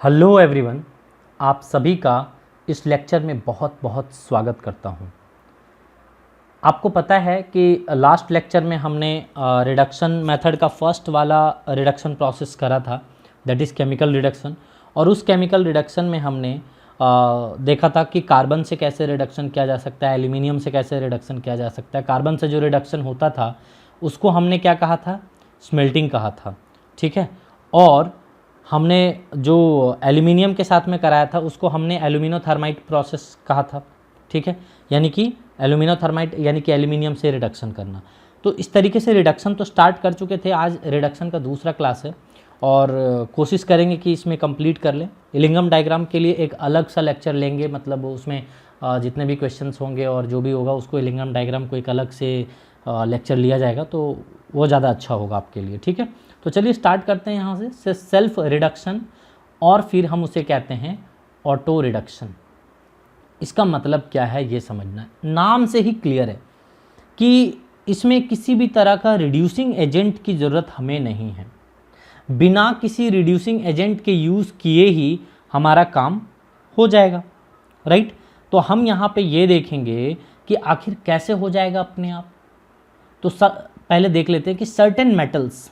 Hello everyone, आप सभी का इस लेक्चर में बहुत बहुत स्वागत करता हूं। आपको पता है कि लास्ट लेक्चर में हमने रिडक्शन मेथड का फर्स्ट वाला रिडक्शन प्रोसेस करा था, दैट इज़ केमिकल रिडक्शन। और उस केमिकल रिडक्शन में हमने देखा था कि कार्बन से कैसे रिडक्शन किया जा सकता है, एल्यूमिनियम से कैसे रिडक्शन किया जा सकता है। कार्बन से जो रिडक्शन होता था उसको हमने क्या कहा था, स्मेल्टिंग कहा था, ठीक है। और हमने जो एल्यूमिनियम के साथ में कराया था उसको हमने एल्यूमिनोथर्माइट प्रोसेस कहा था, ठीक है। यानी कि एल्यूमिनोथर्माइट यानी कि एल्यूमिनियम से रिडक्शन करना। तो इस तरीके से रिडक्शन तो स्टार्ट कर चुके थे। आज रिडक्शन का दूसरा क्लास है और कोशिश करेंगे कि इसमें कंप्लीट कर लें। इलिंगम डायग्राम के लिए एक अलग सा लेक्चर लेंगे, मतलब उसमें जितने भी क्वेश्चंस होंगे और जो भी होगा उसको इलिंगम डायग्राम को एक अलग से लेक्चर लिया जाएगा, तो वो ज़्यादा अच्छा होगा आपके लिए, ठीक है। तो चलिए स्टार्ट करते हैं यहाँ से सेल्फ रिडक्शन, और फिर हम उसे कहते हैं ऑटो रिडक्शन। इसका मतलब क्या है ये समझना, नाम से ही क्लियर है कि इसमें किसी भी तरह का रिड्यूसिंग एजेंट की ज़रूरत हमें नहीं है। बिना किसी रिड्यूसिंग एजेंट के यूज़ किए ही हमारा काम हो जाएगा, राइट। तो हम यहाँ पे ये देखेंगे कि आखिर कैसे हो जाएगा अपने आप। तो पहले देख लेते हैं कि certain metals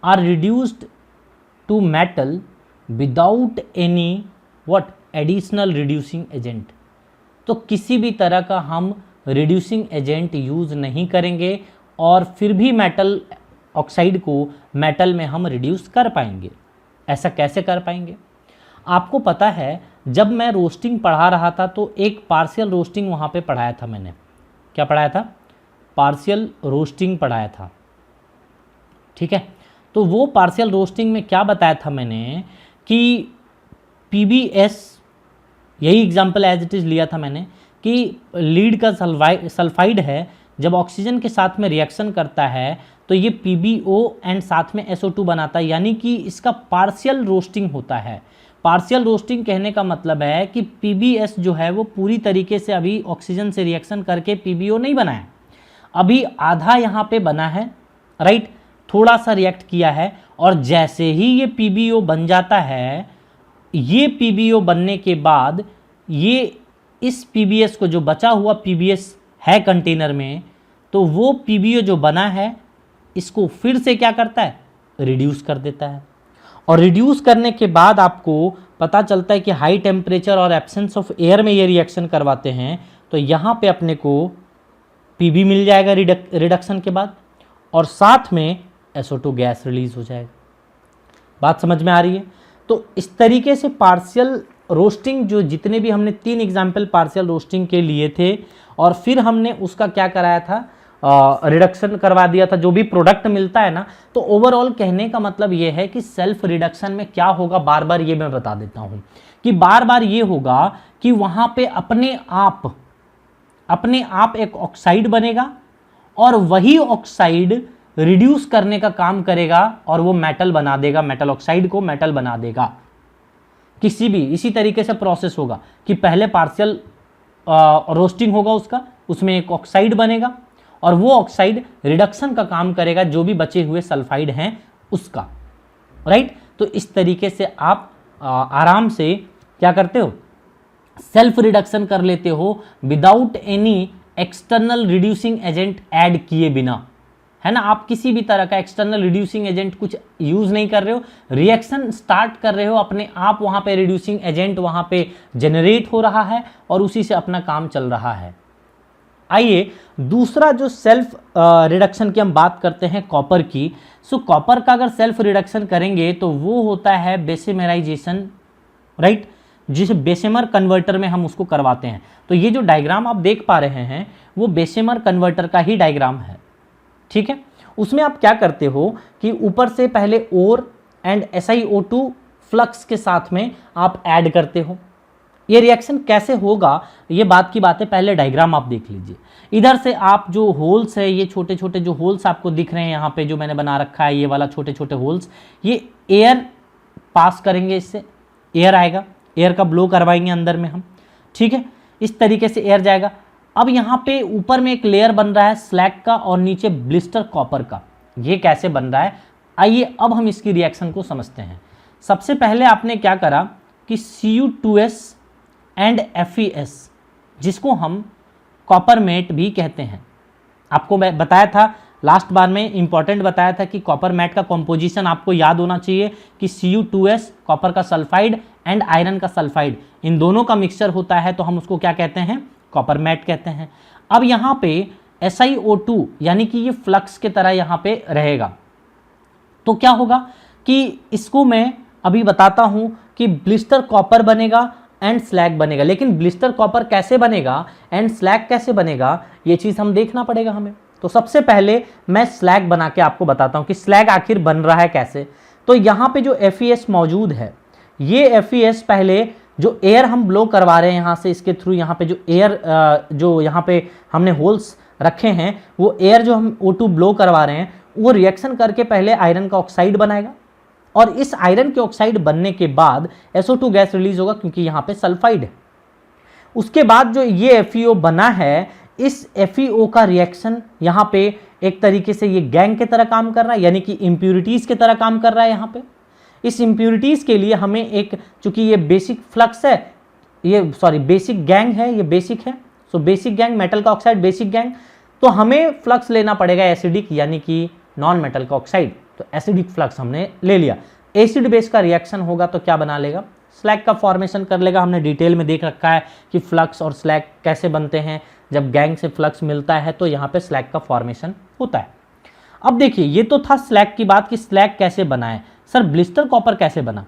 are reduced to metal without any what additional reducing agent. तो किसी भी तरह का हम रिड्यूसिंग एजेंट यूज़ नहीं करेंगे और फिर भी मेटल ऑक्साइड को मेटल में हम रिड्यूस कर पाएंगे। ऐसा कैसे कर पाएंगे? आपको पता है, जब मैं रोस्टिंग पढ़ा रहा था तो एक पार्शियल रोस्टिंग वहाँ पे पढ़ाया था मैंने। क्या पढ़ाया था? पार्शियल रोस्टिंग पढ़ाया था, ठीक है। तो वो पार्शियल रोस्टिंग में क्या बताया था मैंने कि PbS, यही एग्जांपल एज इट इज़ लिया था मैंने कि लीड का सल्फाइड है, जब ऑक्सीजन के साथ में रिएक्शन करता है तो ये PbO एंड साथ में SO2 बनाता है, यानी कि इसका पार्शियल रोस्टिंग होता है। पार्शियल रोस्टिंग कहने का मतलब है कि PbS जो है वो पूरी तरीके से अभी ऑक्सीजन से रिएक्शन करके PbO नहीं बना है, अभी आधा यहाँ पे बना है, राइट। थोड़ा सा रिएक्ट किया है और जैसे ही ये PbO बन जाता है, ये PbO बनने के बाद ये इस PbS को, जो बचा हुआ PbS है कंटेनर में, तो वो PbO जो बना है इसको फिर से क्या करता है, रिड्यूस कर देता है। और रिड्यूस करने के बाद आपको पता चलता है कि हाई टेम्परेचर और एब्सेंस ऑफ एयर में ये रिएक्शन करवाते हैं, तो यहाँ पे अपने को Pb मिल जाएगा रिडक्शन के बाद, और साथ में SO2 गैस रिलीज हो जाएगा। बात समझ में आ रही है? तो इस तरीके से पार्शियल रोस्टिंग, जो जितने भी हमने 3 एग्जाम्पल पार्शियल रोस्टिंग के लिए थे, और फिर हमने उसका क्या कराया था, रिडक्शन करवा दिया था, जो भी प्रोडक्ट मिलता है ना। तो ओवरऑल कहने का मतलब ये है कि सेल्फ रिडक्शन में क्या होगा, बार बार ये मैं बता देता हूँ कि बार बार ये होगा कि वहाँ पे अपने आप एक ऑक्साइड बनेगा और वही ऑक्साइड रिड्यूस करने का काम करेगा और वो मेटल बना देगा, मेटल ऑक्साइड को मेटल बना देगा। किसी भी इसी तरीके से प्रोसेस होगा कि पहले पार्शियल रोस्टिंग होगा उसका, उसमें एक ऑक्साइड बनेगा और वो ऑक्साइड रिडक्शन का काम करेगा जो भी बचे हुए सल्फाइड हैं उसका, राइट। तो इस तरीके से आप आराम से क्या करते हो, सेल्फ रिडक्शन कर लेते हो without any external reducing agent add किए बिना, है ना। आप किसी भी तरह का एक्सटर्नल रिड्यूसिंग एजेंट कुछ यूज नहीं कर रहे हो, रिएक्शन स्टार्ट कर रहे हो अपने आप, वहां पे रिड्यूसिंग एजेंट वहां पे जनरेट हो रहा है और उसी से अपना काम चल रहा है। आइए दूसरा जो सेल्फ रिडक्शन की हम बात करते हैं कॉपर की। सो कॉपर का अगर सेल्फ रिडक्शन करेंगे तो वो होता है बेसेमराइजेशन, राइट, जिसे बेसेमर कन्वर्टर में हम उसको करवाते हैं। तो ये जो डायग्राम आप देख पा रहे हैं वो बेसेमर कन्वर्टर का ही डायग्राम है, ठीक है। उसमें आप क्या करते हो कि ऊपर से पहले ओर एंड SiO2 फ्लक्स के साथ में आप ऐड करते हो। ये रिएक्शन कैसे होगा, ये बात की बात है, पहले डायग्राम आप देख लीजिए। इधर से आप जो होल्स है, ये छोटे छोटे जो होल्स आपको दिख रहे हैं यहाँ पे जो मैंने बना रखा है, ये वाला छोटे छोटे होल्स, ये एयर पास करेंगे, इससे एयर आएगा, एयर का ब्लो करवाएंगे अंदर में हम, ठीक है। इस तरीके से एयर जाएगा। अब यहाँ पे ऊपर में एक लेयर बन रहा है स्लैग का और नीचे ब्लिस्टर कॉपर का। ये कैसे बन रहा है, आइए अब हम इसकी रिएक्शन को समझते हैं। सबसे पहले आपने क्या करा कि Cu2s एंड FeS, जिसको हम कॉपर मैट भी कहते हैं, आपको मैं बताया था लास्ट बार में, इंपॉर्टेंट बताया था कि कॉपर मैट का कॉम्पोजिशन आपको याद होना चाहिए कि Cu2s कॉपर का सल्फाइड एंड आयरन का सल्फाइड, इन दोनों का मिक्सचर होता है, तो हम उसको क्या कहते हैं, कॉपर मैट कहते हैं। अब यहाँ पे SiO2 यानी कि ये फ्लक्स के तरह यहाँ पे रहेगा, तो क्या होगा कि इसको मैं अभी बताता हूं कि ब्लिस्टर कॉपर बनेगा एंड स्लैग बनेगा। लेकिन ब्लिस्टर कॉपर कैसे बनेगा एंड स्लैग कैसे बनेगा, ये चीज हम देखना पड़ेगा हमें। तो सबसे पहले मैं स्लैग बना के आपको बताता हूं कि स्लैग आखिर बन रहा है कैसे। तो यहां पे जो FeS मौजूद है, ये FeS पहले जो एयर हम ब्लो करवा रहे हैं यहां से, इसके थ्रू यहाँ पे जो एयर जो यहाँ पे हमने होल्स रखे हैं, वो एयर जो हम O2 ब्लो करवा रहे हैं, वो रिएक्शन करके पहले आयरन का ऑक्साइड बनाएगा, और इस आयरन के ऑक्साइड बनने के बाद SO2 गैस रिलीज होगा क्योंकि यहाँ पे सल्फाइड है। उसके बाद जो ये FeO बना है, इस FeO का रिएक्शन यहाँ पे एक तरीके से ये गैंग की तरह काम कर रहा है, यानी कि इंप्यूरिटीज की तरह काम कर रहा है। यहाँ पे इस इंप्यूरिटीज के लिए हमें एक, चूंकि ये बेसिक फ्लक्स है, ये सॉरी बेसिक गैंग है, ये बेसिक है, सो बेसिक गैंग, मेटल का ऑक्साइड बेसिक गैंग, तो हमें फ्लक्स लेना पड़ेगा एसिडिक यानी कि नॉन मेटल का ऑक्साइड। तो एसिडिक फ्लक्स हमने ले लिया, एसिड बेस का रिएक्शन होगा तो क्या बना लेगा, स्लैग का फॉर्मेशन कर लेगा। हमने डिटेल में देख रखा है कि फ्लक्स और स्लैग कैसे बनते हैं, जब गैंग से फ्लक्स मिलता है तो यहाँ पे स्लैग का फॉर्मेशन होता है। अब देखिए, ये तो था स्लैग की बात कि स्लैग कैसे बना है। सर ब्लिस्टर कॉपर कैसे बना,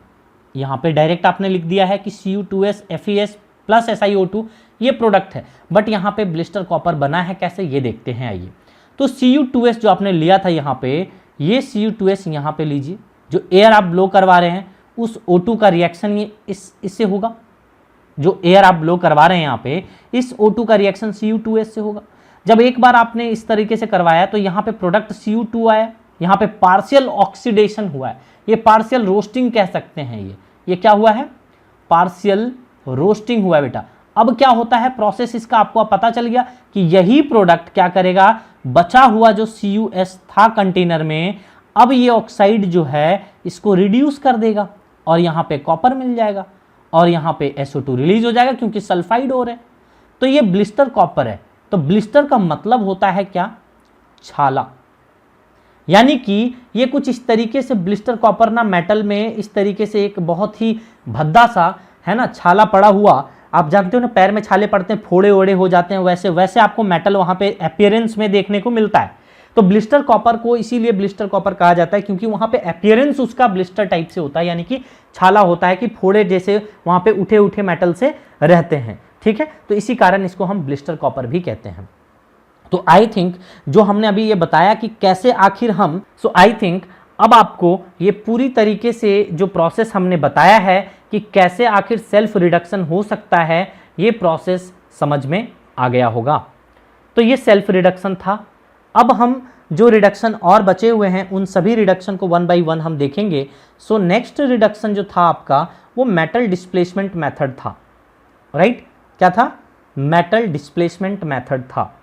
यहाँ पे डायरेक्ट आपने लिख दिया है कि Cu2s FeS प्लस SiO2 ये प्रोडक्ट है, बट यहाँ पे ब्लिस्टर कॉपर बना है कैसे, ये देखते हैं। आइए, तो Cu2s जो आपने लिया था यहाँ पे, ये Cu2s यहाँ पे लीजिए, जो एयर आप ब्लो करवा रहे हैं उस O2 का रिएक्शन ये इससे होगा, जो एयर आप ब्लो करवा रहे हैं यहाँ पे, इस O2 का रिएक्शन Cu2s से होगा। जब एक बार आपने इस तरीके से करवाया तो यहाँ पे प्रोडक्ट Cu2 आया, यहाँ पे पार्शियल ऑक्सीडेशन हुआ है, ये पार्शियल रोस्टिंग कह सकते हैं। ये क्या हुआ है, पार्शियल रोस्टिंग हुआ है बेटा। अब क्या होता है प्रोसेस इसका, आपको पता चल गया कि यही प्रोडक्ट क्या करेगा, बचा हुआ जो CuS था कंटेनर में, अब ये ऑक्साइड जो है इसको रिड्यूस कर देगा और यहाँ पे कॉपर मिल जाएगा और यहाँ पे SO2 रिलीज हो जाएगा क्योंकि सल्फाइड हो रहे हैं। तो ये ब्लिस्टर कॉपर है। तो ब्लिस्टर का मतलब होता है क्या, छाला, यानी कि ये कुछ इस तरीके से ब्लिस्टर कॉपर ना मेटल में इस तरीके से एक बहुत ही भद्दा सा है ना छाला पड़ा हुआ, आप जानते हो ना पैर में छाले पड़ते हैं, फोड़े ओड़े हो जाते हैं, वैसे वैसे आपको मेटल वहां पे अपीयरेंस में देखने को मिलता है। तो ब्लिस्टर कॉपर को इसीलिए ब्लिस्टर कॉपर कहा जाता है क्योंकि वहां पे अपीयरेंस उसका ब्लिस्टर टाइप से होता है, यानी कि छाला होता है कि फोड़े जैसे वहां पे उठे उठे मेटल से रहते हैं। ठीक है, तो इसी कारण इसको हम ब्लिस्टर कॉपर भी कहते हैं। तो आई थिंक जो हमने अभी ये बताया कि कैसे आखिर हम, सो आई थिंक अब आपको ये पूरी तरीके से जो प्रोसेस हमने बताया है कि कैसे आखिर सेल्फ रिडक्शन हो सकता है, ये प्रोसेस समझ में आ गया होगा। तो ये सेल्फ रिडक्शन था। अब हम जो रिडक्शन और बचे हुए हैं उन सभी रिडक्शन को वन बाय वन हम देखेंगे। सो नेक्स्ट रिडक्शन जो था आपका वो मेटल डिस्प्लेसमेंट मेथड था, राइट? क्या था? मेटल डिस्प्लेसमेंट मेथड था।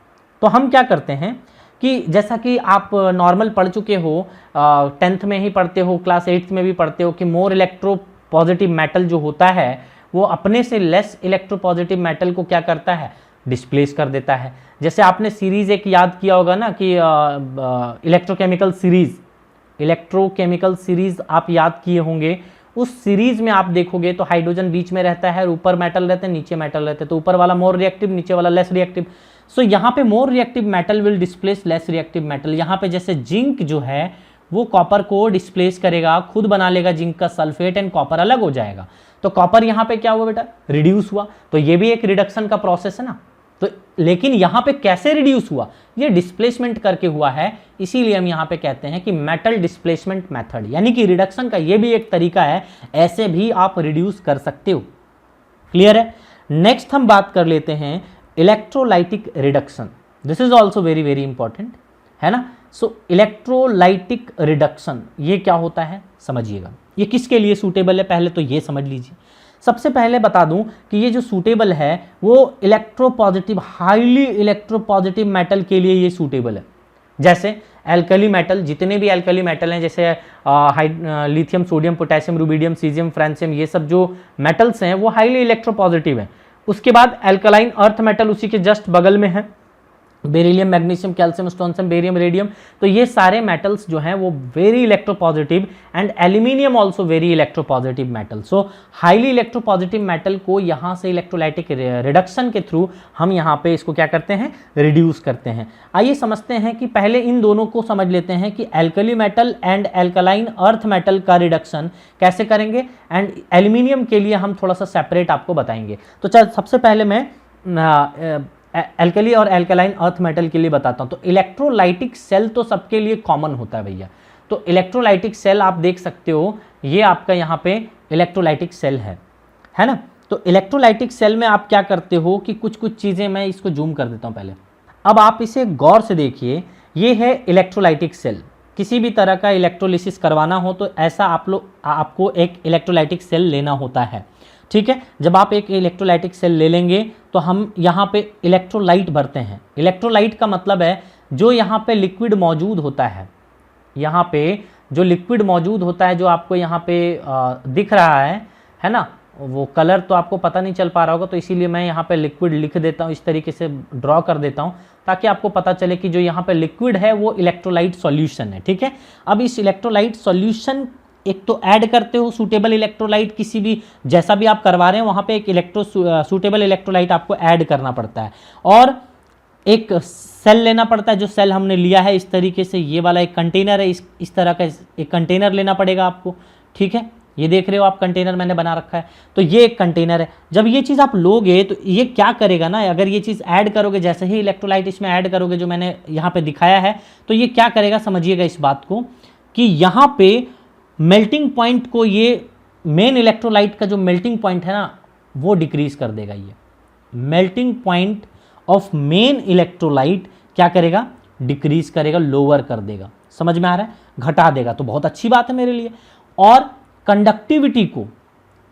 तो हम क्या करते हैं कि जैसा कि आप नॉर्मल पढ़ चुके हो, 10th में ही पढ़ते हो, क्लास 8th में भी पढ़ते हो कि मोर इलेक्ट्रो पॉजिटिव मेटल जो होता है वो अपने से लेस इलेक्ट्रो पॉजिटिव मेटल को क्या करता है, डिस्प्लेस कर देता है। जैसे आपने सीरीज एक याद किया होगा ना कि इलेक्ट्रोकेमिकल सीरीज आप याद किए होंगे। उस सीरीज में आप देखोगे तो हाइड्रोजन बीच में रहता है, ऊपर मेटल रहते हैं, नीचे मेटल रहते हैं, तो ऊपर वाला मोर रिएक्टिव, नीचे वाला लेस रिएक्टिव। सो यहाँ पे more reactive metal will displace less reactive metal. यहाँ पे जैसे जिंक जो है वो कॉपर को डिस्प्लेस करेगा, खुद बना लेगा जिंक का सल्फेट एंड कॉपर अलग हो जाएगा। तो कॉपर यहाँ पे क्या हुआ बेटा, रिड्यूस हुआ। तो ये भी एक रिडक्शन का प्रोसेस है ना। तो लेकिन यहाँ पे कैसे रिड्यूस हुआ, ये डिस्प्लेसमेंट करके हुआ है, इसीलिए हम यहाँ पे कहते हैं कि मेटल डिस्प्लेसमेंट मेथड, यानी कि रिडक्शन का ये भी एक तरीका है, ऐसे भी आप रिड्यूस कर सकते हो। क्लियर है? नेक्स्ट हम बात कर लेते हैं electrolytic reduction. This is also very very important, है ना। सो इलेक्ट्रोलाइटिक रिडक्शन ये क्या होता है समझिएगा, ये किसके लिए सूटेबल है पहले तो ये समझ लीजिए। सबसे पहले बता दूं कि ये जो सूटेबल है वो इलेक्ट्रोपॉजिटिव, हाईली इलेक्ट्रोपॉजिटिव मेटल के लिए ये सूटेबल है। जैसे एल्कली मेटल, जितने भी एल्कली मेटल हैं जैसे lithium, sodium, potassium, rubidium, caesium, francium, ये सब जो मेटल्स हैं वो हाईली इलेक्ट्रोपॉजिटिव हैं। उसके बाद एल्कलाइन अर्थ मेटल उसी के जस्ट बगल में है, beryllium, magnesium, calcium, strontium, barium, radium. तो ये सारे मेटल्स जो हैं वो very electropositive, and aluminium also very electropositive metal. So highly electropositive metal को यहाँ से इलेक्ट्रोलाइटिक रिडक्शन के थ्रू हम यहाँ पे इसको क्या करते हैं, रिड्यूस करते हैं। आइए समझते हैं कि पहले इन दोनों को समझ लेते हैं कि alkali metal and alkaline earth metal का रिडक्शन कैसे करेंगे, एंड एल्यूमिनियम के लिए हम थोड़ा सा सेपरेट आपको बताएंगे। तो चल सबसे पहले मैं एल्कली और एल्कलाइन अर्थ मेटल के लिए बताता हूं। तो इलेक्ट्रोलाइटिक सेल तो सबके लिए कॉमन होता है भैया। तो इलेक्ट्रोलाइटिक सेल आप देख सकते हो, ये आपका यहाँ पे इलेक्ट्रोलाइटिक सेल है ना। तो इलेक्ट्रोलाइटिक सेल में आप क्या करते हो कि कुछ कुछ चीज़ें, मैं इसको जूम कर देता हूँ पहले। अब आप इसे गौर से देखिए, ये है इलेक्ट्रोलाइटिक सेल। किसी भी तरह का इलेक्ट्रोलिसिस करवाना हो तो ऐसा आपको एक इलेक्ट्रोलाइटिक सेल लेना होता है, ठीक है। जब आप एक इलेक्ट्रोलाइटिक सेल ले लेंगे तो हम यहाँ पे इलेक्ट्रोलाइट भरते हैं। इलेक्ट्रोलाइट का मतलब है जो यहाँ पे लिक्विड मौजूद होता है, यहाँ पे जो लिक्विड मौजूद होता है, जो आपको यहाँ पे दिख रहा है ना, वो कलर तो आपको पता नहीं चल पा रहा होगा, तो इसीलिए मैं यहाँ पे लिक्विड लिख देता हूँ, इस तरीके से ड्रॉ कर देता हूँ ताकि आपको पता चले कि जो यहाँ पे लिक्विड है वो इलेक्ट्रोलाइट सॉल्यूशन है, ठीक है। अब इस इलेक्ट्रोलाइट सॉल्यूशन एक तो ऐड करते हो सूटेबल इलेक्ट्रोलाइट, किसी भी जैसा भी आप करवा रहे हैं वहाँ पे एक सूटेबल इलेक्ट्रोलाइट आपको ऐड करना पड़ता है, और एक सेल लेना पड़ता है। जो सेल हमने लिया है इस तरीके से, ये वाला एक कंटेनर है, इस तरह का एक कंटेनर लेना पड़ेगा आपको, ठीक है। ये देख रहे हो आप, कंटेनर मैंने बना रखा है, तो ये एक कंटेनर है। जब ये चीज़ आप लोगे तो ये क्या करेगा ना, अगर ये चीज़ ऐड करोगे, जैसे ही इलेक्ट्रोलाइट इसमें ऐड करोगे जो मैंने यहाँ पे दिखाया है, तो ये क्या करेगा, समझिएगा इस बात को कि यहाँ पे मेल्टिंग पॉइंट को, ये मेन इलेक्ट्रोलाइट का जो मेल्टिंग पॉइंट है ना वो डिक्रीज कर देगा। ये melting point of main electrolyte क्या करेगा, डिक्रीज करेगा, लोअर कर देगा। समझ में आ रहा है, घटा देगा, तो बहुत अच्छी बात है मेरे लिए। और कंडक्टिविटी को,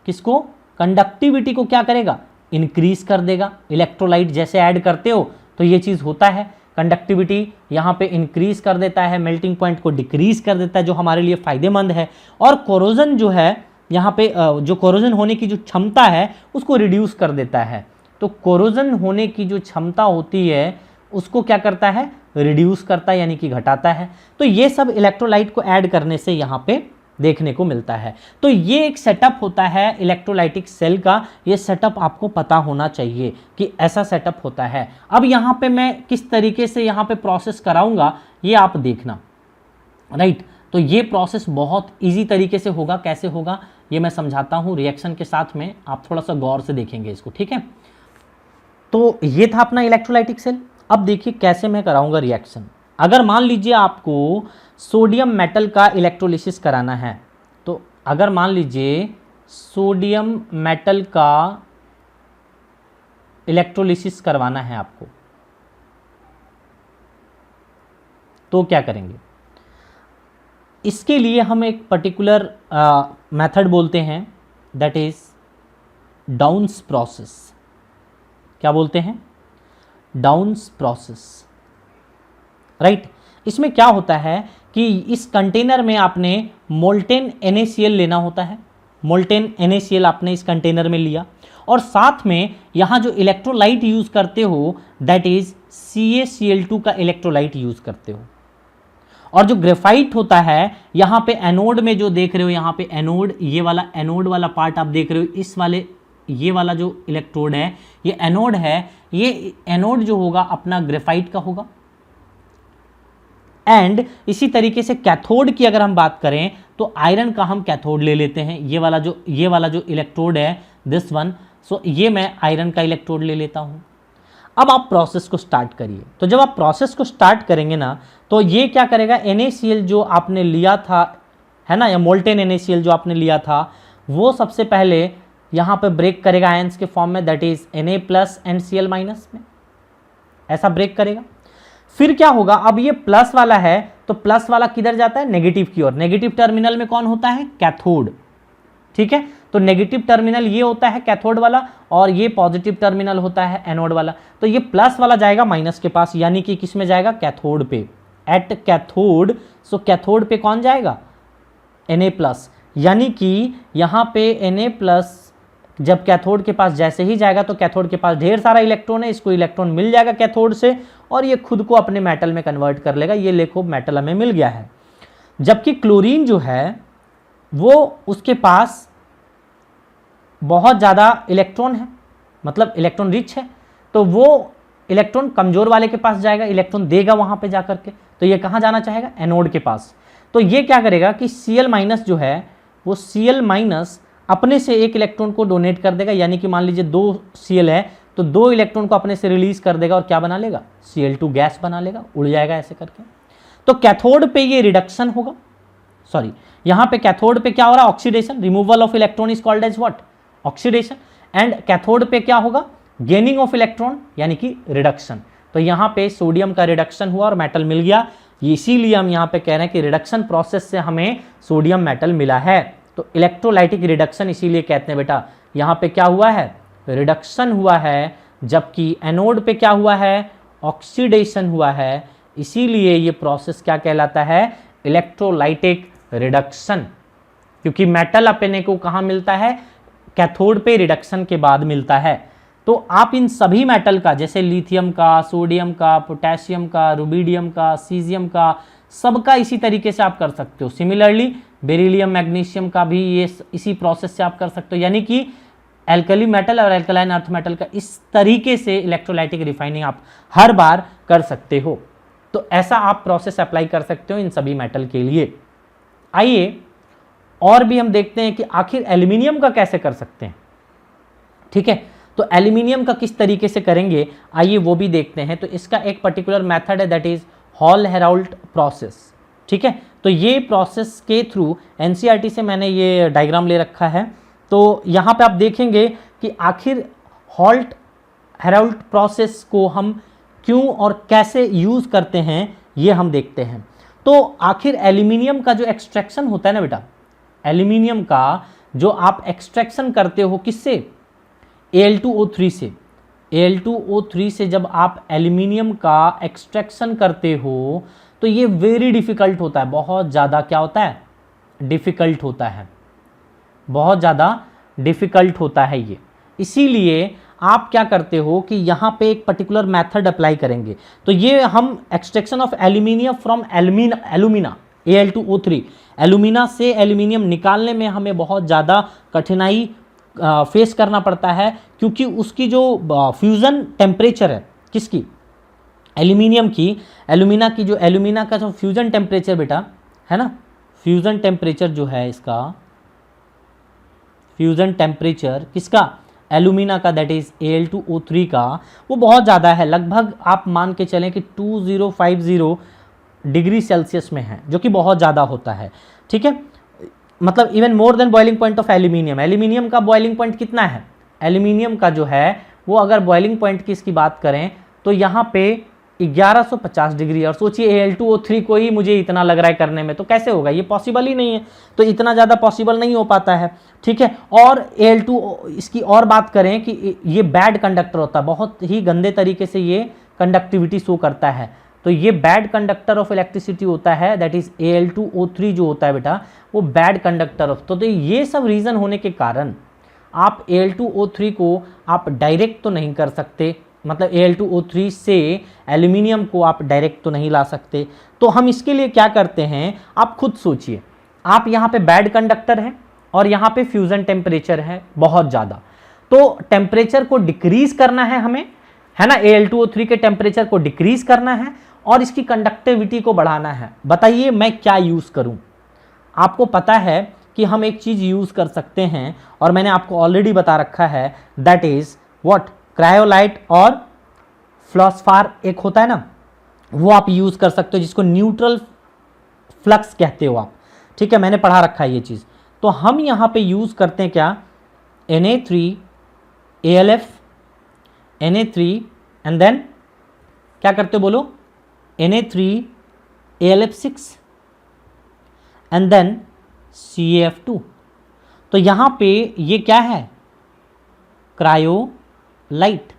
किसको, कंडक्टिविटी को क्या करेगा, इंक्रीज कर देगा। इलेक्ट्रोलाइट जैसे ऐड करते हो तो ये चीज़ होता है, कंडक्टिविटी यहाँ पे इंक्रीज कर देता है, मेल्टिंग पॉइंट को डिक्रीज कर देता है, जो हमारे लिए फायदेमंद है। और कोरोजन जो है यहाँ पे, जो कोरोजन होने की जो क्षमता है उसको रिड्यूस कर देता है। तो कोरोजन होने की जो क्षमता होती है उसको क्या करता है, रिड्यूस करता है, यानी कि घटाता है। तो ये सब इलेक्ट्रोलाइट को ऐड करने से यहाँ पे देखने को मिलता है। तो ये एक सेटअप होता है इलेक्ट्रोलाइटिक सेल का। ये सेटअप आपको पता होना चाहिए कि ऐसा सेटअप होता है। अब यहाँ पे मैं किस तरीके से यहाँ पे प्रोसेस कराऊंगा ये आप देखना, राइट। तो ये प्रोसेस बहुत इजी तरीके से होगा। कैसे होगा ये मैं समझाता हूँ रिएक्शन के साथ में, आप थोड़ा सा गौर से देखेंगे इसको, ठीक है। तो ये था अपना इलेक्ट्रोलाइटिक सेल। अब देखिए कैसे मैं कराऊंगा रिएक्शन। अगर मान लीजिए आपको सोडियम मेटल का इलेक्ट्रोलिसिस कराना है, तो अगर मान लीजिए सोडियम मेटल का इलेक्ट्रोलिसिस करवाना है आपको, तो क्या करेंगे, इसके लिए हम एक पर्टिकुलर मेथड बोलते हैं, दैट इज डाउन्स प्रोसेस। क्या बोलते हैं, डाउन्स प्रोसेस, राइट। इसमें क्या होता है कि इस कंटेनर में आपने मोल्टेन NaCl लेना होता है। मोल्टेन NaCl आपने इस कंटेनर में लिया, और साथ में यहाँ जो इलेक्ट्रोलाइट यूज करते हो दैट इज CaCl2 का इलेक्ट्रोलाइट यूज करते हो। और जो ग्रेफाइट होता है यहाँ पे एनोड में जो देख रहे हो, यहाँ पे एनोड, ये वाला एनोड वाला पार्ट आप देख रहे हो, इस वाले ये वाला जो इलेक्ट्रोड है ये एनोड है। ये एनोड जो होगा अपना ग्रेफाइट का होगा। एंड इसी तरीके से कैथोड की अगर हम बात करें तो आयरन का हम कैथोड ले लेते हैं। ये वाला जो इलेक्ट्रोड है दिस वन, सो ये मैं आयरन का इलेक्ट्रोड ले लेता हूं। अब आप प्रोसेस को स्टार्ट करिए। तो जब आप प्रोसेस को स्टार्ट करेंगे ना, तो ये क्या करेगा, NaCl जो आपने लिया था है ना, या मोल्टेन NaCl जो आपने लिया था, वो सबसे पहले यहाँ पे ब्रेक करेगा आयंस के फॉर्म में, that is Na+ and Cl- में, ऐसा ब्रेक करेगा। फिर क्या होगा, अब ये प्लस वाला है तो प्लस वाला किधर जाता है, नेगेटिव की ओर। नेगेटिव टर्मिनल में कौन होता है, कैथोड, ठीक है। तो नेगेटिव टर्मिनल ये होता है कैथोड वाला, और ये पॉजिटिव टर्मिनल होता है एनोड वाला। तो ये प्लस वाला जाएगा माइनस के पास, यानी कि किस में जाएगा, कैथोड पे। एट कैथोड, सो कैथोड पे कौन जाएगा, Na+, यानी कि यहाँ पे Na+ जब कैथोड के पास जैसे ही जाएगा तो कैथोड के पास ढेर सारा इलेक्ट्रॉन है, इसको इलेक्ट्रॉन मिल जाएगा कैथोड से और ये खुद को अपने मेटल में कन्वर्ट कर लेगा। ये देखो मेटल हमें मिल गया है। जबकि क्लोरीन जो है वो उसके पास बहुत ज़्यादा इलेक्ट्रॉन है, मतलब इलेक्ट्रॉन रिच है, तो वो इलेक्ट्रॉन कमजोर वाले के पास जाएगा, इलेक्ट्रॉन देगा वहां पे जाकर के, तो ये कहाँ जाना चाहेगा, एनोड के पास। तो ये क्या करेगा कि Cl- जो है वो Cl- अपने से एक इलेक्ट्रॉन को डोनेट कर देगा, यानी कि मान लीजिए 2 Cl है तो 2 इलेक्ट्रॉन को अपने से रिलीज कर देगा और क्या बना लेगा, Cl2 गैस बना लेगा, उड़ जाएगा ऐसे करके। तो कैथोड पे ये रिडक्शन होगा, सॉरी यहां पे कैथोड पे क्या हो रहा है, oxidation, removal of electron is called as what, oxidation. And cathode पे क्या होगा, गेनिंग ऑफ इलेक्ट्रॉन यानी कि रिडक्शन। तो यहां पे सोडियम का रिडक्शन हुआ और मेटल मिल गया, इसीलिए हम यहां पे कह रहे हैं कि रिडक्शन प्रोसेस से हमें सोडियम मेटल मिला है। तो इलेक्ट्रोलाइटिक रिडक्शन इसीलिए कहते हैं बेटा, यहां पे क्या हुआ है, रिडक्शन हुआ है, जबकि एनोड पे क्या हुआ है, ऑक्सीडेशन हुआ है, इसीलिए ये प्रोसेस क्या कहलाता है, इलेक्ट्रोलाइटिक रिडक्शन। क्योंकि मेटल अपने को कहां मिलता है, कैथोड पे रिडक्शन के बाद मिलता है। तो आप इन सभी मेटल का, जैसे लिथियम का, सोडियम का, पोटेशियम का, रुबिडियम का, सीजियम का, सबका इसी तरीके से आप कर सकते हो। सिमिलरली बेरिलियम, मैग्नीशियम का भी ये इसी प्रोसेस से आप कर सकते हो, यानी कि एल्कली मेटल और एल्कलाइन अर्थ मेटल का इस तरीके से इलेक्ट्रोलाइटिक रिफाइनिंग आप हर बार कर सकते हो। तो ऐसा आप प्रोसेस अप्लाई कर सकते हो इन सभी मेटल के लिए। आइए और भी हम देखते हैं कि आखिर एल्यूमिनियम का कैसे कर सकते हैं। ठीक है, तो एल्यूमिनियम का किस तरीके से करेंगे, आइए वो भी देखते हैं। तो इसका एक पर्टिकुलर मेथड है, that is hall Herald process. ठीक है, तो ये प्रोसेस के थ्रू एनसीईआरटी से मैंने ये डायग्राम ले रखा है। तो यहाँ पे आप देखेंगे कि आखिर हॉल्ट हेराल्ड प्रोसेस को हम क्यों और कैसे यूज करते हैं, ये हम देखते हैं। तो आखिर एल्यूमिनियम का जो एक्सट्रैक्शन होता है ना बेटा, एल्यूमिनियम का जो आप एक्सट्रैक्शन करते हो किससे, Al2O3 से। Al2O3 से जब आप एल्यूमिनियम का एक्सट्रैक्शन करते हो तो ये वेरी डिफिकल्ट होता है, बहुत ज़्यादा क्या होता है, डिफिकल्ट होता है, बहुत ज़्यादा डिफिकल्ट होता है ये। इसीलिए आप क्या करते हो कि यहाँ पे एक पर्टिकुलर मेथड अप्लाई करेंगे। तो ये हम extraction of aluminium from alumina Al2O3, alumina से एल्यूमिनियम निकालने में हमें बहुत ज़्यादा कठिनाई फेस करना पड़ता है, क्योंकि उसकी जो फ्यूज़न टेम्परेचर है, किसकी, एल्यूमिनियम की, एल्यूमिना की, जो एल्यूमिना का जो फ्यूज़न टेम्परेचर बेटा है ना, फ्यूज़न टेम्परेचर जो है इसका, फ्यूज़न टेम्परेचर किसका, एल्यूमिना का, दैट इज Al2O3 का, वो बहुत ज़्यादा है। लगभग आप मान के चलें कि 2050 डिग्री सेल्सियस में है, जो कि बहुत ज़्यादा होता है। ठीक है, मतलब even more than boiling point of aluminium. Aluminium का बॉइलिंग पॉइंट कितना है, एल्यूमिनियम का जो है वो अगर बॉइलिंग पॉइंट की इसकी बात करें तो यहाँ पे 1150 डिग्री। और सोचिए Al2O3 को ही मुझे इतना लग रहा है करने में, तो कैसे होगा, ये पॉसिबल ही नहीं है। तो इतना ज़्यादा पॉसिबल नहीं हो पाता है। ठीक है, और Al2 इसकी और बात करें कि ये बैड कंडक्टर होता है, बहुत ही गंदे तरीके से ये कंडक्टिविटी शो करता है। तो ये बैड कंडक्टर ऑफ इलेक्ट्रिसिटी होता है, दैट इज Al2O3 जो होता है बेटा, वो बैड कंडक्टर ऑफ। तो ये सब रीज़न होने के कारण आप Al2O3 को आप डायरेक्ट तो नहीं कर सकते, मतलब Al2O3 से एल्यूमिनियम को आप डायरेक्ट तो नहीं ला सकते। तो हम इसके लिए क्या करते हैं, आप खुद सोचिए, आप यहाँ पे बैड कंडक्टर है और यहाँ पे फ्यूजन टेम्परेचर है बहुत ज़्यादा, तो टेम्परेचर को डिक्रीज करना है हमें, है ना, Al2O3 के टेम्परेचर को डिक्रीज करना है और इसकी कंडक्टिविटी को बढ़ाना है। बताइए मैं क्या यूज़ करूँ। आपको पता है कि हम एक चीज़ यूज़ कर सकते हैं और मैंने आपको ऑलरेडी बता रखा है, दैट इज़ व्हाट, क्रायोलाइट और फ्लोस्फार एक होता है ना, वो आप यूज़ कर सकते हो, जिसको न्यूट्रल फ्लक्स कहते हो आप। ठीक है, मैंने पढ़ा रखा है ये चीज़। तो हम यहाँ पे यूज़ करते हैं क्या, Na3ALF, Na3 एंड देन क्या करते हो बोलो, Na3ALF6 एंड देन CaF2। तो यहाँ पे ये क्या है, क्रायोलाइट,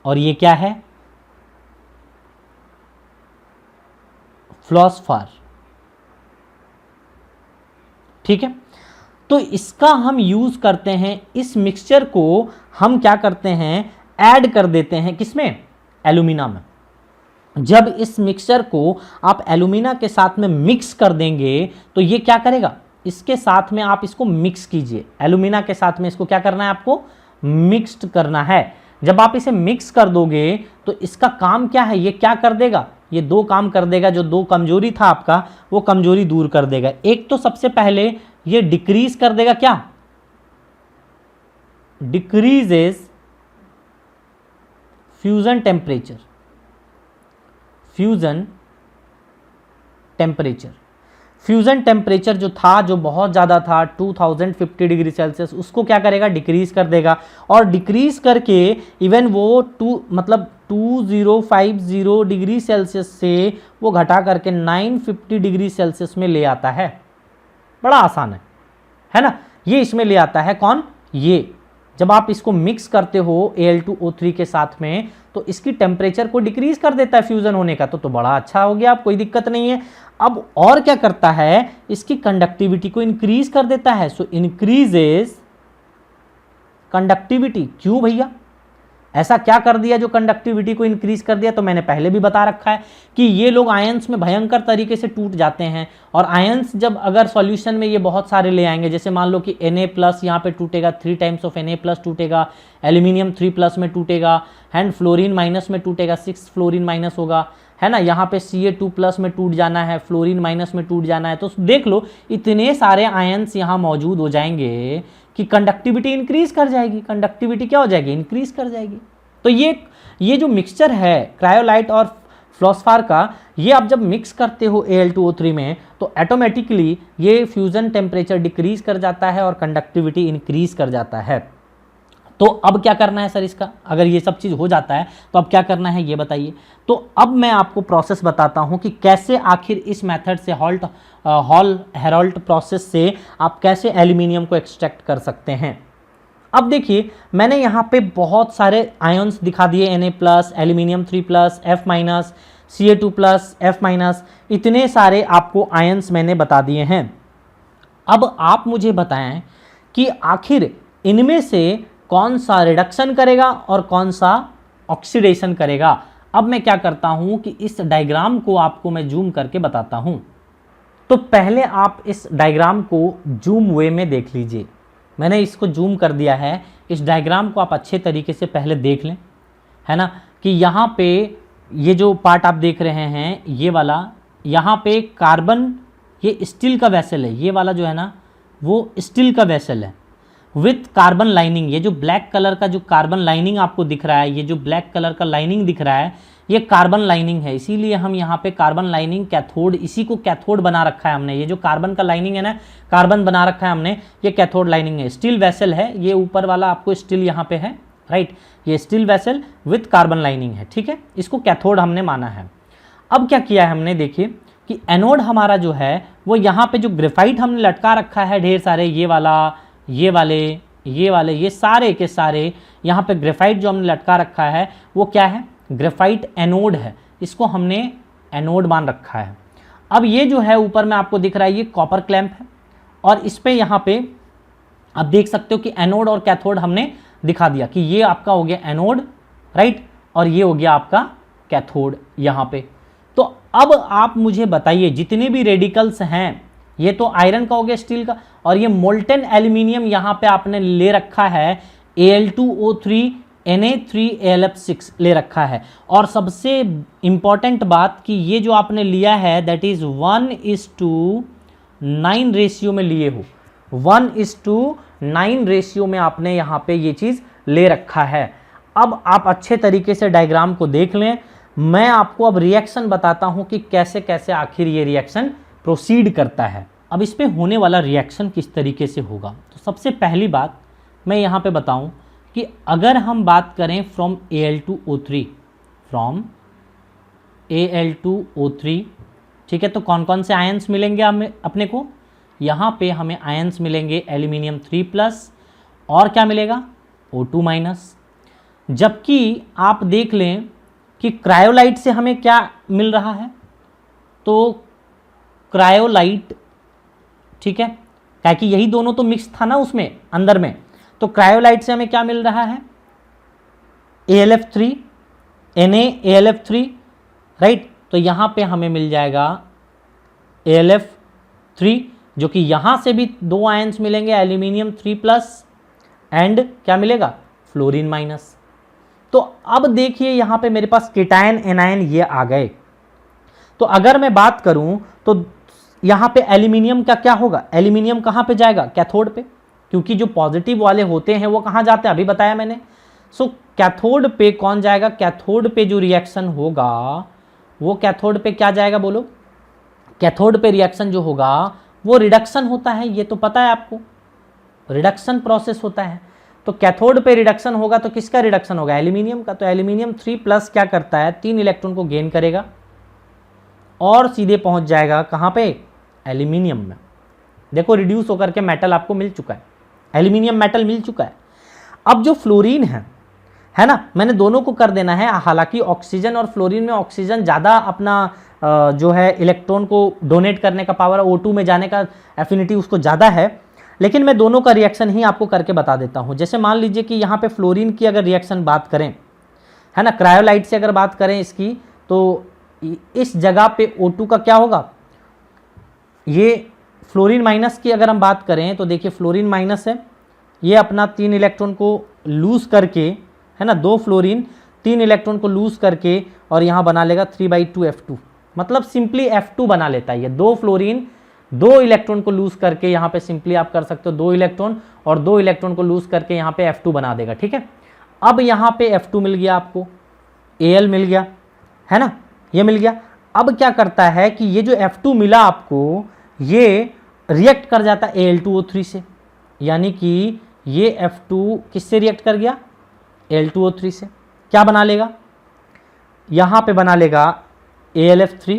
और ये क्या है, फ्लोस्फर, ठीक है। तो इसका हम यूज करते हैं, इस मिक्सचर को हम क्या करते हैं, ऐड कर देते हैं किसमें, एल्यूमिना में। जब इस मिक्सचर को आप एल्यूमिना के साथ में मिक्स कर देंगे तो ये क्या करेगा, इसके साथ में आप इसको मिक्स कीजिए, एल्यूमिना के साथ में इसको क्या करना है, आपको मिक्स्ड करना है। जब आप इसे मिक्स कर दोगे तो इसका काम क्या है, ये क्या कर देगा, ये दो काम कर देगा, जो दो कमजोरी था आपका वो कमजोरी दूर कर देगा। एक तो सबसे पहले ये डिक्रीज कर देगा, क्या, decreases fusion temperature, fusion temperature, fusion temperature जो था, जो बहुत ज़्यादा था 2050 डिग्री सेल्सियस, उसको क्या करेगा, डिक्रीज कर देगा। और डिक्रीज करके इवन वो 2050 डिग्री सेल्सियस से वो घटा करके 950 डिग्री सेल्सियस में ले आता है। बड़ा आसान है ना, ये इसमें ले आता है कौन, ये जब आप इसको मिक्स करते हो Al2O3 के साथ में तो इसकी टेम्परेचर को डिक्रीज कर देता है फ्यूजन होने का, तो बड़ा अच्छा हो गया, अब कोई दिक्कत नहीं है। अब और क्या करता है, इसकी कंडक्टिविटी को इंक्रीज कर देता है। सो इंक्रीजेस कंडक्टिविटी, क्यों भैया, ऐसा क्या कर दिया जो कंडक्टिविटी को इंक्रीज कर दिया, तो मैंने पहले भी बता रखा है कि ये लोग आयंस में भयंकर तरीके से टूट जाते हैं। और आयंस जब अगर सॉल्यूशन में ये बहुत सारे ले आएंगे, जैसे मान लो कि Na+ यहाँ पे टूटेगा, 3 टाइम्स ऑफ Na+ टूटेगा, एल्यूमिनियम 3+ में टूटेगा, एंड फ्लोरीन माइनस में टूटेगा, 6 फ्लोरीन माइनस होगा, है ना, यहाँ पे Ca2+ में टूट जाना है, फ्लोरीन माइनस में टूट जाना है। तो देख लो इतने सारे आयंस यहाँ मौजूद हो जाएंगे कि कंडक्टिविटी इंक्रीज कर जाएगी, कंडक्टिविटी क्या हो जाएगी, इंक्रीज कर जाएगी। तो ये जो मिक्सचर है क्रायोलाइट और फ्लोस्फर का, ये आप जब मिक्स करते हो Al2O3 में तो ऑटोमेटिकली ये फ्यूजन टेम्परेचर डिक्रीज कर जाता है और कंडक्टिविटी इंक्रीज कर जाता है। तो अब क्या करना है सर इसका, अगर ये सब चीज़ हो जाता है तो अब क्या करना है ये बताइए। तो अब मैं आपको प्रोसेस बताता हूँ कि कैसे आखिर इस मेथड से हॉल हेराल्ड प्रोसेस से आप कैसे एल्यूमिनियम को एक्सट्रैक्ट कर सकते हैं। अब देखिए मैंने यहाँ पे बहुत सारे आयंस दिखा दिए, Na+, aluminium 3+, F-, Ca2+, F-, इतने सारे आपको आयंस मैंने बता दिए हैं। अब आप मुझे बताएं कि आखिर इनमें से कौन सा रिडक्शन करेगा और कौन सा ऑक्सीडेशन करेगा। अब मैं क्या करता हूं कि इस डायग्राम को आपको मैं जूम करके बताता हूं। तो पहले आप इस डायग्राम को जूम वे में देख लीजिए, मैंने इसको जूम कर दिया है। इस डायग्राम को आप अच्छे तरीके से पहले देख लें, है ना, कि यहाँ पे ये जो पार्ट आप देख रहे हैं ये वाला, यहाँ पे कार्बन, ये स्टील का वेसल है, ये वाला जो है ना वो स्टील का वेसल है विथ कार्बन लाइनिंग। ये जो ब्लैक कलर का जो कार्बन लाइनिंग आपको दिख रहा है, ये जो ब्लैक कलर का लाइनिंग दिख रहा है ये कार्बन लाइनिंग है, इसीलिए हम यहाँ पे कार्बन लाइनिंग कैथोड, इसी को कैथोड बना रखा है हमने। ये जो कार्बन का लाइनिंग है ना, कार्बन बना रखा है हमने, ये कैथोड लाइनिंग है। स्टील वेसल है ये, ऊपर वाला आपको स्टील यहाँ पे है, राइट, ये steel vessel with carbon lining है, ठीक है, इसको कैथोड हमने माना है। अब क्या किया है हमने, देखिए कि एनोड हमारा जो है वो यहाँ पे जो ग्रेफाइट हमने लटका रखा है ढेर सारे, ये वाला, ये वाले, ये वाले, ये सारे के सारे यहाँ पे ग्रेफाइट जो हमने लटका रखा है वो क्या है, ग्रेफाइट एनोड है, इसको हमने एनोड मान रखा है। अब ये जो है ऊपर में आपको दिख रहा है ये कॉपर क्लैंप है, और इस पे यहाँ पे आप देख सकते हो कि एनोड और कैथोड हमने दिखा दिया कि ये आपका हो गया एनोड, राइट, और ये हो गया आपका कैथोड यहाँ पे। तो अब आप मुझे बताइए जितने भी रेडिकल्स हैं, ये तो आयरन का हो गया, स्टील का, और ये मोल्टेन एल्यूमिनियम यहाँ पे आपने ले रखा है Al2O3 Na3Alf6 ले रखा है। और सबसे इंपॉर्टेंट बात कि ये जो आपने लिया है दैट इज 1:9 रेशियो में लिए हो, 1:9 रेशियो में आपने यहाँ पे ये चीज़ ले रखा है। अब आप अच्छे तरीके से डायग्राम को देख लें, मैं आपको अब रिएक्शन बताता हूँ कि कैसे कैसे आखिर ये रिएक्शन प्रोसीड करता है। अब इस पे होने वाला रिएक्शन किस तरीके से होगा, तो सबसे पहली बात मैं यहाँ पे बताऊँ कि अगर हम बात करें फ्रॉम Al2O3, ठीक है, तो कौन कौन से आयंस मिलेंगे हमें अपने को, यहाँ पे हमें आयंस मिलेंगे एल्यूमिनियम 3+ और क्या मिलेगा O2-। जबकि आप देख लें कि क्रायोलाइट से हमें क्या मिल रहा है, तो क्रायोलाइट, ठीक है, क्या कि यही दोनों तो मिक्स था ना उसमें अंदर में, तो क्रायोलाइट से हमें क्या मिल रहा है, AlF3 NaAlF3, राइट। तो यहां पे हमें मिल जाएगा AlF3, जो कि यहां से भी 2 आयंस मिलेंगे, एल्यूमिनियम 3+ एंड क्या मिलेगा, फ्लोरीन माइनस। तो अब देखिए यहां पे मेरे पास केटायन एनायन ये आ गए। तो अगर मैं बात करूं तो यहां पे एल्यूमिनियम का क्या होगा, एल्यूमिनियम कहां पे जाएगा, कैथोड पे, क्योंकि जो पॉजिटिव वाले होते हैं वो कहां जाते हैं, अभी बताया मैंने। सो कैथोड पे कौन जाएगा, कैथोड पे जो रिएक्शन होगा वो कैथोड पे क्या जाएगा, बोलो। कैथोड पे रिएक्शन जो होगा वो रिडक्शन होता है, ये तो पता है आपको, रिडक्शन प्रोसेस होता है। तो कैथोड पे रिडक्शन होगा तो किसका रिडक्शन होगा, एल्यूमिनियम का। तो एल्यूमिनियम 3+ क्या करता है, 3 इलेक्ट्रॉन को गेन करेगा और सीधे पहुंच जाएगा कहां पे, एल्यूमिनियम में। देखो रिड्यूस होकर के मेटल आपको मिल चुका है, एल्यूमिनियम मेटल मिल चुका है। अब जो फ्लोरीन है ना, मैंने दोनों को कर देना है। हालांकि ऑक्सीजन और फ्लोरीन में ऑक्सीजन ज़्यादा अपना जो है इलेक्ट्रॉन को डोनेट करने का पावर, O2 में जाने का एफिनिटी उसको ज़्यादा है, लेकिन मैं दोनों का रिएक्शन ही आपको करके बता देता हूँ। जैसे मान लीजिए कि यहाँ पे फ्लोरीन की अगर रिएक्शन बात करें, है ना, क्रायोलाइट से अगर बात करें इसकी, तो इस जगह पे O2 का क्या होगा, ये फ्लोरीन माइनस की अगर हम बात करें तो देखिए फ्लोरीन माइनस है, ये अपना 3 इलेक्ट्रॉन को लूज करके, है ना, 2 फ्लोरीन 3 इलेक्ट्रॉन को लूज करके और यहाँ बना लेगा 3/2 F2, मतलब सिंपली F2 बना लेता है। ये 2 फ्लोरीन 2 इलेक्ट्रॉन को लूज करके यहाँ पे सिंपली आप कर सकते हो 2 इलेक्ट्रॉन और 2 इलेक्ट्रॉन को लूज करके यहाँ पे F2 बना देगा, ठीक है। अब यहाँ पे F2 मिल गया आपको, Al मिल गया, है ना, ये मिल गया। अब क्या करता है कि ये जो F2 मिला आपको, ये रिएक्ट कर जाता है Al2O3 से, यानी कि ये F2 किससे रिएक्ट कर गया, Al2O3 से। क्या बना लेगा, यहां पे बना लेगा AlF3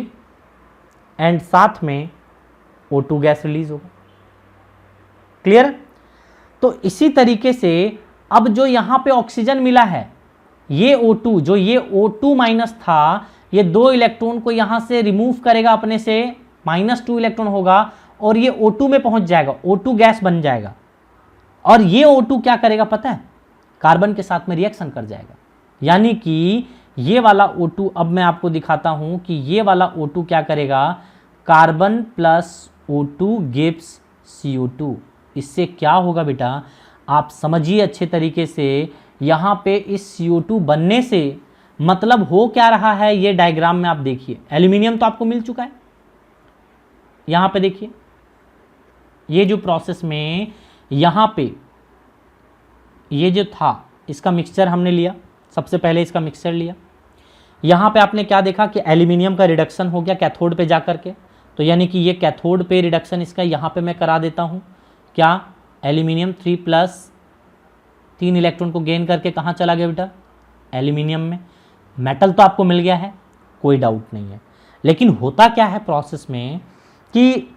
एंड साथ में O2 गैस रिलीज होगा। क्लियर। तो इसी तरीके से अब जो यहां पे ऑक्सीजन मिला है, ये O2, जो ये O2 माइनस था, ये 2 इलेक्ट्रॉन को यहां से रिमूव करेगा अपने से, -2 इलेक्ट्रॉन होगा और ये O2 में पहुंच जाएगा, O2 गैस बन जाएगा। और ये O2 क्या करेगा पता है, कार्बन के साथ में रिएक्शन कर जाएगा, यानी कि ये वाला O2, अब मैं आपको दिखाता हूं कि ये वाला O2 क्या करेगा, carbon plus O2 gives CO2। इससे क्या होगा बेटा, आप समझिए अच्छे तरीके से। यहां पे इस CO2 बनने से मतलब हो क्या रहा है, ये डायग्राम में आप देखिए, एल्यूमिनियम तो आपको मिल चुका है, यहां पे देखिए ये जो प्रोसेस में यहां पे ये जो था इसका मिक्सचर हमने लिया, सबसे पहले इसका मिक्सचर लिया। यहां पे आपने क्या देखा कि एल्यूमिनियम का रिडक्शन हो गया कैथोड पे जाकर के, तो यानी कि ये कैथोड पे रिडक्शन इसका यहां पे मैं करा देता हूं। क्या, एल्यूमिनियम 3+ 3 इलेक्ट्रॉन को गेन करके कहां चला गया बेटा, एल्यूमिनियम में। मेटल तो आपको मिल गया है, कोई डाउट नहीं है, लेकिन होता क्या है प्रोसेस में कि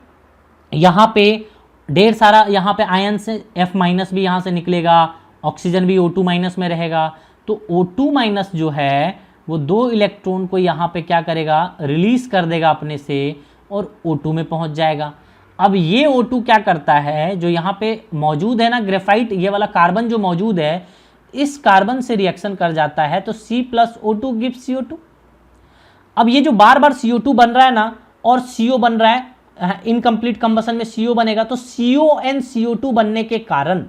यहाँ पे ढेर सारा यहाँ पे आयन से F- भी यहाँ से निकलेगा, ऑक्सीजन भी O2- में रहेगा। तो O2- जो है वो 2 इलेक्ट्रॉन को यहाँ पे क्या करेगा, रिलीज कर देगा अपने से और O2 में पहुँच जाएगा। अब ये O2 क्या करता है, जो यहाँ पे मौजूद है ना ग्रेफाइट, ये वाला कार्बन जो मौजूद है, इस कार्बन से रिएक्शन कर जाता है, तो C+O2 गिव्स CO2। अब ये जो बार बार CO2 बन रहा है ना और CO बन रहा है, इनकम्प्लीट कंबसन में CO बनेगा, तो CONCO2 बनने के कारण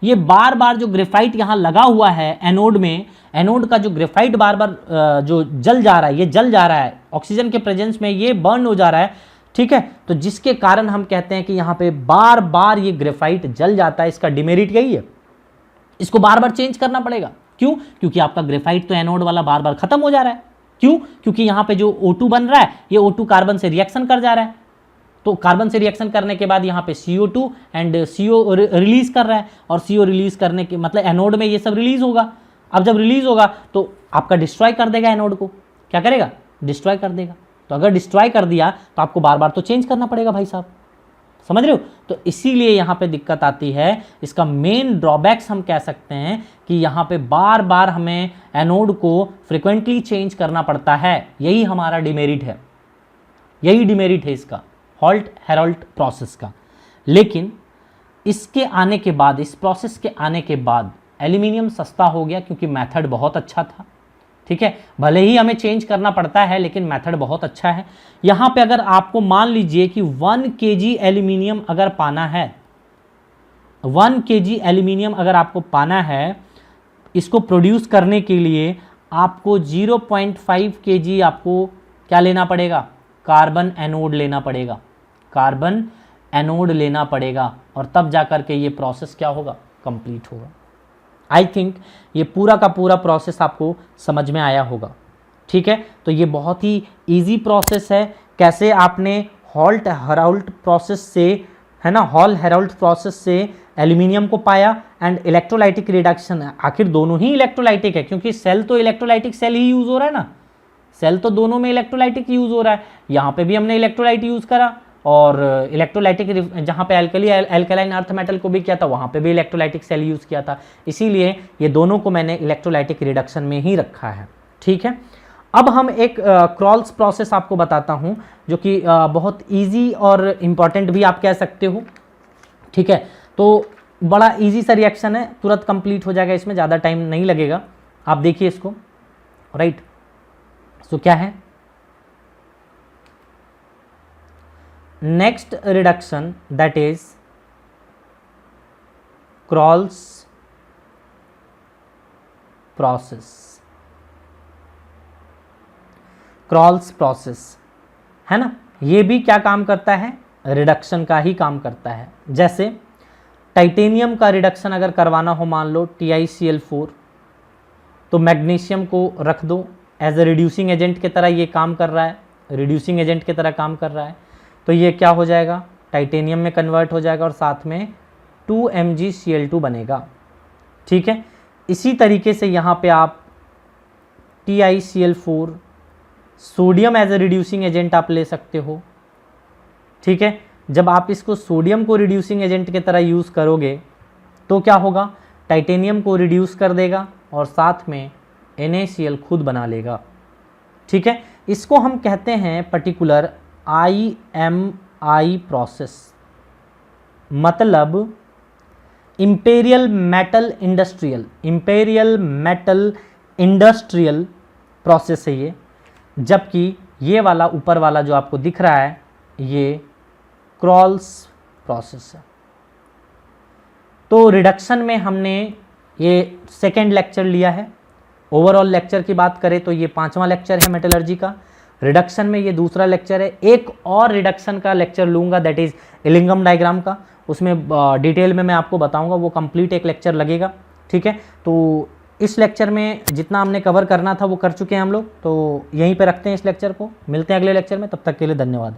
ये बार बार जो ग्रेफाइट यहाँ लगा हुआ है एनोड में, एनोड का जो ग्रेफाइट बार बार जो जल जा रहा है, ये जल जा रहा है ऑक्सीजन के प्रेजेंस में, ये बर्न हो जा रहा है, ठीक है। तो जिसके कारण हम कहते हैं कि यहाँ पे बार बार ये ग्रेफाइट जल जाता है। इसका डिमेरिट यही है, इसको बार बार चेंज करना पड़ेगा। क्यों, क्योंकि आपका ग्रेफाइट तो एनोड वाला बार बार खत्म हो जा रहा है। क्यों, क्योंकि यहाँ पे जो O2 बन रहा है, ये O2 कार्बन से रिएक्शन कर जा रहा है, तो कार्बन से रिएक्शन करने के बाद यहाँ पे CO2 एंड CO रिलीज कर रहा है, और CO रिलीज करने के मतलब एनोड में ये सब रिलीज होगा। अब जब रिलीज होगा तो आपका डिस्ट्रॉय कर देगा एनोड को, क्या करेगा, डिस्ट्रॉय कर देगा। तो अगर डिस्ट्रॉय कर दिया तो आपको बार बार तो चेंज करना पड़ेगा भाई साहब, समझ रहे हो। तो इसीलिए यहाँ पे दिक्कत आती है। इसका मेन ड्रॉबैक्स हम कह सकते हैं कि यहाँ पे बार बार हमें एनोड को फ्रिक्वेंटली चेंज करना पड़ता है, यही हमारा डिमेरिट है। यही डिमेरिट है इसका, हॉल्ट हेराल्ट प्रोसेस का। लेकिन इसके आने के बाद, इस प्रोसेस के आने के बाद एल्यूमिनियम सस्ता हो गया क्योंकि मेथड बहुत अच्छा था। ठीक है, भले ही हमें चेंज करना पड़ता है लेकिन मेथड बहुत अच्छा है। यहाँ पे अगर आपको मान लीजिए कि 1 kg एल्यूमिनियम अगर पाना है, 1 kg एल्यूमिनियम अगर आपको पाना है, इसको प्रोड्यूस करने के लिए आपको 0.5 kg आपको क्या लेना पड़ेगा, कार्बन एनोड लेना पड़ेगा, कार्बन एनोड लेना पड़ेगा, और तब जाकर के ये प्रोसेस क्या होगा, कंप्लीट होगा। आई थिंक ये पूरा का पूरा प्रोसेस आपको समझ में आया होगा। ठीक है, तो ये बहुत ही इजी प्रोसेस है। कैसे आपने हॉल्ट हेराल्ट प्रोसेस से, है ना, हॉल हेराल्ट प्रोसेस से एल्यूमिनियम को पाया, एंड इलेक्ट्रोलाइटिक रिडक्शन, आखिर दोनों ही इलेक्ट्रोलाइटिक है क्योंकि सेल तो इलेक्ट्रोलाइटिक सेल ही यूज हो रहा है ना, सेल तो दोनों में इलेक्ट्रोलाइटिक यूज हो रहा है। यहाँ पे भी हमने इलेक्ट्रोलाइट यूज करा, और इलेक्ट्रोलाइटिक जहाँ पे अल्कलाइन अर्थ मेटल को भी किया था वहाँ पे भी इलेक्ट्रोलाइटिक सेल यूज़ किया था, इसीलिए ये दोनों को मैंने इलेक्ट्रोलाइटिक रिडक्शन में ही रखा है। ठीक है, अब हम एक क्रॉल्स प्रोसेस आपको बताता हूँ जो कि बहुत इजी और इम्पॉर्टेंट भी आप कह सकते हो। ठीक है, तो बड़ा इजी सा रिएक्शन है, तुरंत कंप्लीट हो जाएगा, इसमें ज़्यादा टाइम नहीं लगेगा। आप देखिए इसको, राइट। सो क्या है next reduction, that is Crolles process। Crawls process है ना, ये भी क्या काम करता है, रिडक्शन का ही काम करता है। जैसे टाइटेनियम का रिडक्शन अगर करवाना हो, मान लो TiCl4, तो मैग्नीशियम को रख दो एज ए रिड्यूसिंग एजेंट की तरह, ये काम कर रहा है, रिड्यूसिंग एजेंट की तरह काम कर रहा है, तो ये क्या हो जाएगा, टाइटेनियम में कन्वर्ट हो जाएगा और साथ में 2MgCl2 बनेगा। ठीक है, इसी तरीके से यहाँ पे आप TiCl4, sodium as a reducing agent आप ले सकते हो। ठीक है, जब आप इसको सोडियम को रिड्यूसिंग एजेंट की तरह यूज़ करोगे तो क्या होगा, टाइटेनियम को रिड्यूस कर देगा और साथ में NaCl खुद बना लेगा। ठीक है, इसको हम कहते हैं पर्टिकुलर IMI प्रोसेस, मतलब इंपेरियल मेटल इंडस्ट्रियल प्रोसेस है ये। जबकि ये वाला ऊपर वाला जो आपको दिख रहा है ये क्रॉल्स प्रोसेस है। तो रिडक्शन में हमने ये सेकेंड लेक्चर लिया है। ओवरऑल लेक्चर की बात करें तो ये 5वां लेक्चर है मेटलर्जी का। रिडक्शन में ये दूसरा लेक्चर है। एक और रिडक्शन का लेक्चर लूँगा, दैट इज़ इलिंगम डायग्राम का, उसमें डिटेल में मैं आपको बताऊंगा, वो कंप्लीट एक लेक्चर लगेगा। ठीक है, तो इस लेक्चर में जितना हमने कवर करना था वो कर चुके हैं हम लोग, तो यहीं पे रखते हैं इस लेक्चर को। मिलते हैं अगले लेक्चर में, तब तक के लिए धन्यवाद।